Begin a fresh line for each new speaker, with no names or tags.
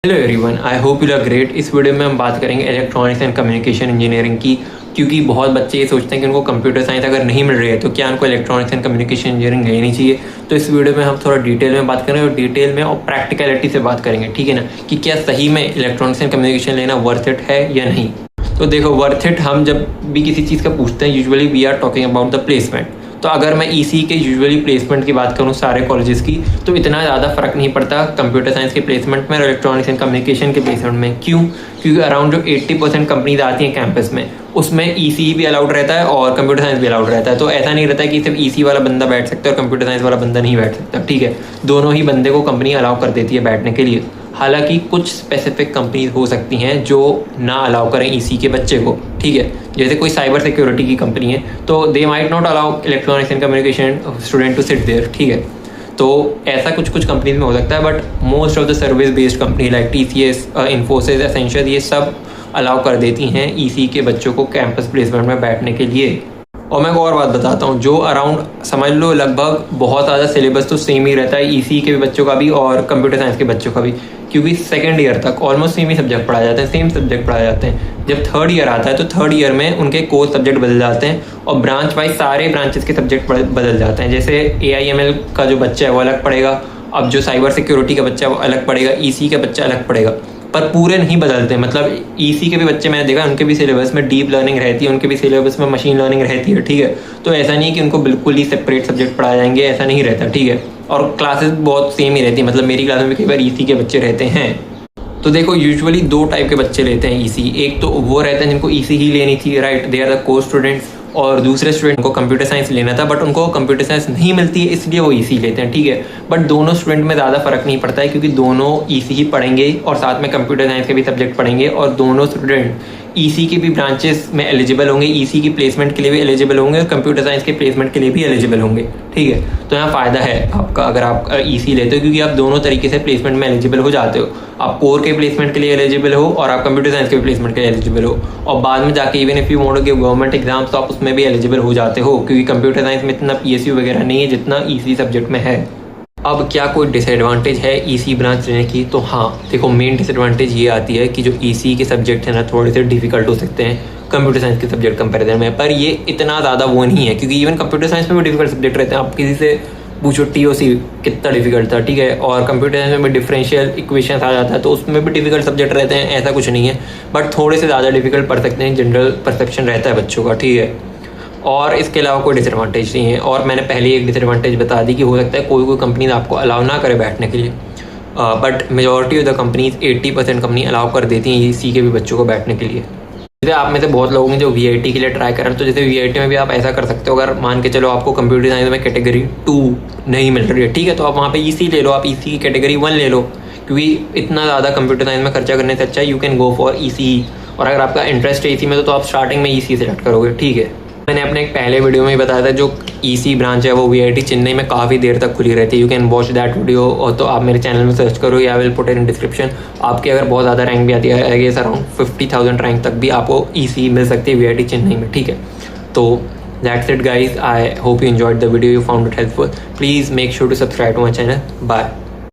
Hello everyone, I hope you are great. इस video में हम बात करेंगे इलेक्ट्रॉनिक्स एंड कम्युनिकेशन इंजीनियरिंग की, क्योंकि बहुत बच्चे ये सोचते हैं कि उनको कंप्यूटर साइंस अगर नहीं मिल रही है तो क्या उनको इलेक्ट्रॉनिक्स एंड कम्युनिकेशन इंजीनियरिंग लेनी चाहिए। तो इस वीडियो में हम थोड़ा डिटेल में बात करेंगे और डिटेल में और प्रैक्टिकलिटी से बात करेंगे, ठीक है ना, कि क्या सही में इलेक्ट्रॉनिक्स एंड कम्युनिकेशन लेना वर्थ इट है या नहीं। तो देखो, वर्थ इट हम जब भी किसी चीज़ का पूछते हैं, usually we are talking about the placement. तो अगर मैं ईसी के यूजुअली प्लेसमेंट की बात करूँ सारे कॉलेजेस की, तो इतना ज़्यादा फ़र्क नहीं पड़ता कंप्यूटर साइंस के प्लेसमेंट में और इलेक्ट्रॉनिक्स एंड कम्युनिकेशन के प्लेसमेंट में। क्यों? क्योंकि अराउंड जो 80% कंपनीज आती हैं कैंपस में, उसमें ईसी भी अलाउड रहता है और कंप्यूटर साइंस भी अलाउड रहता है। तो ऐसा नहीं रहता है कि सिर्फ ईसी वाला बंदा बैठ सकता है और कंप्यूटर साइंस वाला बंदा नहीं बैठ सकता, ठीक है। दोनों ही बंदे को कंपनी अलाउ कर देती है बैठने के लिए। हालांकि कुछ स्पेसिफिक कंपनीज हो सकती हैं जो ना अलाउ करें ईसी के बच्चे को, ठीक है। जैसे कोई साइबर सिक्योरिटी की कंपनी है तो they might not allow electronics and communication student to sit there, ठीक है। तो ऐसा कुछ कंपनीज में हो सकता है, but most of the service based company like TCS, Infosys, essential, ये सब अलाउ कर देती हैं ईसी के बच्चों को कैंपस प्लेसमेंट में बैठने के लिए। और मैं एक और बात बताता हूँ, जो अराउंड समझ लो लगभग बहुत ज़्यादा सिलेबस तो सेम ही रहता है ईसी के भी बच्चों का भी और कंप्यूटर साइंस के बच्चों का भी, क्योंकि सेकंड ईयर तक ऑलमोस्ट सेम ही सब्जेक्ट पढ़ाए जाते हैं, सेम सब्जेक्ट पढ़ाए जाते हैं। जब थर्ड ईयर आता है तो थर्ड ईयर में उनके कोर्स सब्जेक्ट बदल जाते हैं और ब्रांच वाइज सारे ब्रांचेस के सब्जेक्ट बदल जाते हैं। जैसे AIML का जो बच्चा है वो अलग पढ़ेगा, अब जो साइबर सिक्योरिटी का बच्चा है वो अलग पढ़ेगा, ईसी का बच्चा अलग पढ़ेगा, पर पूरे नहीं बदलते। मतलब ईसी के भी बच्चे मैंने देखा, उनके भी सिलेबस में डीप लर्निंग रहती है, उनके भी सिलेबस में मशीन लर्निंग रहती है, ठीक है। तो ऐसा नहीं है कि उनको बिल्कुल ही सेपरेट सब्जेक्ट पढ़ाए जाएंगे, ऐसा नहीं रहता, ठीक है। और क्लासेस बहुत सेम ही रहती है, मतलब मेरी क्लास में भी कई बार ईसी के बच्चे रहते हैं। तो देखो, यूजुअली दो टाइप के बच्चे लेते हैं ईसी। एक तो वो रहते हैं जिनको ईसी ही लेनी थी, right, they are the core students, और दूसरे स्टूडेंट को कंप्यूटर साइंस लेना था बट उनको कंप्यूटर साइंस नहीं मिलती है इसलिए वो ईसी लेते हैं, ठीक है। बट दोनों स्टूडेंट में ज़्यादा फर्क नहीं पड़ता है, क्योंकि दोनों ईसी ही पढ़ेंगे और साथ में कंप्यूटर साइंस के भी सब्जेक्ट पढ़ेंगे, और दोनों स्टूडेंट ईसी के भी ब्रांचेस में एलिजिबल होंगे, ईसी की प्लेसमेंट के लिए भी एलिजिबल होंगे और कंप्यूटर साइंस के प्लेसमेंट के लिए भी एलिजिबल होंगे, ठीक है। तो यहाँ फ़ायदा है आपका अगर आप ईसी लेते हो, क्योंकि आप दोनों तरीके से प्लेसमेंट में एलिजिबल हो जाते हो। आप कोर के प्लेसमेंट के लिए एलिजिबल हो और आप कंप्यूटर साइंस के प्लेसमेंट के लिए एलिजिबल हो, और बाद में जाके even if you want to give government exams तो आप उसमें भी एलिजिबल हो जाते हो, क्योंकि कंप्यूटर साइंस में इतना PSU वगैरह नहीं है जितना ईसी सब्जेक्ट में है। अब क्या कोई डिसएडवांटेज है ईसी ब्रांच लेने की? तो हाँ, देखो, मेन डिसएडवांटेज ये आती है कि जो ईसी के सब्जेक्ट हैं ना, थोड़े से डिफिकल्ट हो सकते हैं कंप्यूटर साइंस के सब्जेक्ट कंपैरिजन में, पर ये इतना ज़्यादा वो नहीं है, क्योंकि इवन कंप्यूटर साइंस में भी डिफिकल्ट सब्जेक्ट रहते हैं। आप किसी से पूछो TOC कितना डिफिकल्ट था, ठीक है, और कंप्यूटर साइंस में भी डिफरेंशियल इक्वेशंस आ जाता है तो उसमें भी डिफिकल्ट सब्जेक्ट रहते हैं, ऐसा कुछ नहीं है, बट थोड़े से ज़्यादा डिफिकल्ट पढ़ सकते हैं, जनरल परसेप्शन रहता है बच्चों का, ठीक है। और इसके अलावा कोई डिसएडवांटेज नहीं है। और मैंने पहले एक डिसएडवांटेज बता दी कि हो सकता है कोई कंपनी आपको अलाउ ना करे बैठने के लिए, but majority of the companies 80% company allow कर देती हैं ईसी के भी बच्चों को बैठने के लिए। जैसे आप में से बहुत लोग हैं जो VIT के लिए ट्राई कर रहे हैं, तो जैसे VIT में भी आप ऐसा कर सकते हो, अगर मान के चलो आपको कंप्यूटर साइंस में कैटेगरी 2 नहीं मिल रही है, ठीक है, तो आप वहाँ पे ईसी ले लो, आप ईसी की कैटेगरी 1 ले लो, क्योंकि इतना ज़्यादा कंप्यूटर साइंस में खर्चा करने से अच्छा you can go for EC. और अगर आपका इंटरेस्ट है ईसी में तो आप स्टार्टिंग में ईसी सेलेक्ट करोगे, ठीक है। मैंने अपने एक पहले वीडियो में ही बताया था, जो ईसी ब्रांच है वो VIT चेन्नई में काफ़ी देर तक खुली रहती है। You can watch that video, और तो आप मेरे चैनल में सर्च करो या विल पुट इन डिस्क्रिप्शन। आपकी अगर बहुत ज़्यादा रैंक भी आती है, आई गेस अराउंड 50,000 रैंक तक भी आपको ईसी मिल सकती है VIT चेन्नई में, ठीक है। तो that's it guys, I hope you enjoyed the video, you found it helpful. Please make sure to subscribe to my channel. Bye.